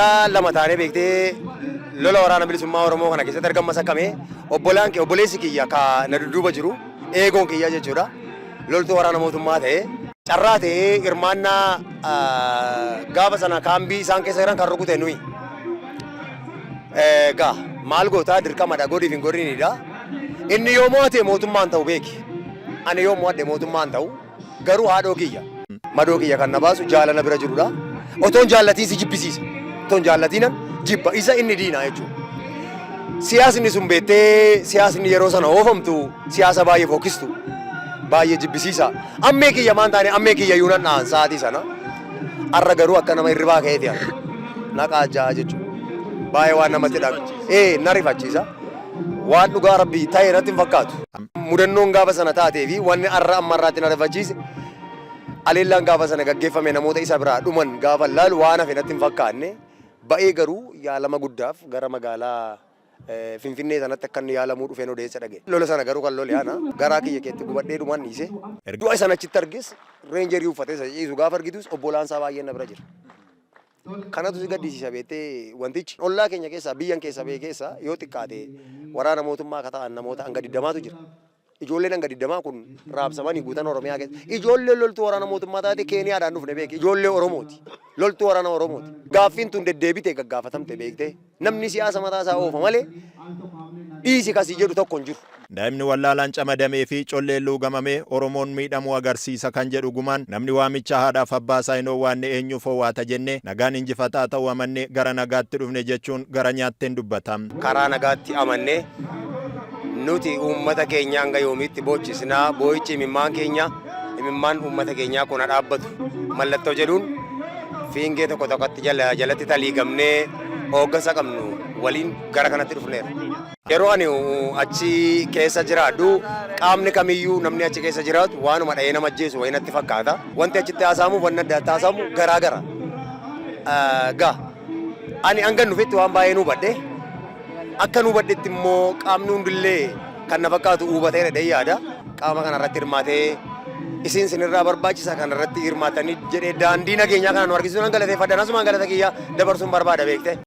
waggaa lama taanee beektee lola waraana bilisummaa Oromoo kana keessatti argamma sakkamee obboleessi kiyya ka na dudduuba jiru eegoon kiyya jechuudha. Loltuu waraana mootummaa ta'ee carraa ta'ee hirmaannaa gaafa sana kaambii isaan keessa jiran kan rukute nuyi. Egaa maal gootaa dirqamadha godhiif hin godhinidha. Inni yoo mo'ate mootummaan ta'u beeki. Ani yoo mo'adhe mootummaan ta'u garuu haadhoo kiyya. Madoo kiyya kan na baasu jaalala bira jirudha. Otoon jaallatiin si jibbisiisa. Otoon jaallatiinan jibba isa inni diina jechuudha. Siyaasni sun beektee siyaasni yeroo sana oofamtu siyaasa baay'ee fookistu. Baay'ee jibbisiisa. Ammee kiyya maan taane ammee kiyya yuunan dhaan sa'aatii sana. Arra garuu akka nama hirribaa ka'eeti yaa. Naqaa ja'a jechuudha. Baay'ee waan namatti dhabu. Na rifachiisa. Waan dhugaa rabbii ta'e irratti hin fakkaatu. Mudannoon gaafa sana taatee fi wanni arra amma irraatti na rifachiise aleellaan gaafa sana gaggeeffame namoota isa biraa dhuman gaafa laalu waan hafe natti hin fakkaanne ba'ee garuu yaalama guddaaf gara magaalaa Finfinnee sanatti akka inni yaalamuu dhufeen odeessa dhagee. Lola sana garuu kan lole ana garaa kiyya keetti gubadhee dhuman dhiise. Du'a sana achitti argis reenjerii uffatee ciisu gaafa argitus obbolaan isaa baay'een na bira jira. Kanatu si gaddisiisa beektee wantichi ollaa keenya keessaa biyyan keessa bee keessa yoo xiqqaate waraana mootummaa akka ta'an namoota hanga 20tu jira. Ijoolleen hanga 20 kun raabsamanii guutan Oromiyaa keessa. Ijoollee loltuu waraana mootummaa taate Keeniyaadhaan dhufne beeki. Ijoollee Oromooti. Loltuu waraana Oromooti. Gaaffiin tun deddeebitee gaggaafatamte beektee namni siyaasa mataa isaa oofa malee dhiisi kasii jedhu tokko hin jiru. Daa'imni wallaalaan camadamee fi colleen luugamamee Oromoon miidhamuu agarsiisa kan jedhu gumaan namni waamicha haadhaaf abbaa isaa hin oowwaanne eenyuuf oowwaata jennee nagaan injifataa ta'uu amannee gara nagaatti dhufne jechuun gara nyaatteen dubbatam. Karaa nagaatti amannee nuti uummata keenya hanga yoomiitti boochisnaa boo'ichi imimmaan keenya imimmaan uummata keenyaa kun dhaabbatu mallattoo jedhuun fiingee tokko tokkotti jalatti taliigamnee hooggansa qabnu waliin gara kanatti dhufneera. Yeroo ani achi keessa jiraadhu qaamni kamiyyuu namni achi keessa jiraatu waanuma dha'ee nama ajjeesu wayii natti fakkaata. Wanti achitti haasamu wanni adda addaa haasamu garaa gara. Ani hanga nufitti waan baay'ee nu hubadhe akka nu hubadhetti immoo qaamni hundillee kan na fakkaatu hubatee dhadhee yaada. Qaama kanarratti hirmaatee isin sinirraa barbaachisa kanarratti hirmaatanii jedhee daandii nageenyaa kana nu argisiisuun galateeffadha. Asumaan galata kiyya dabarsuun barbaada beekte.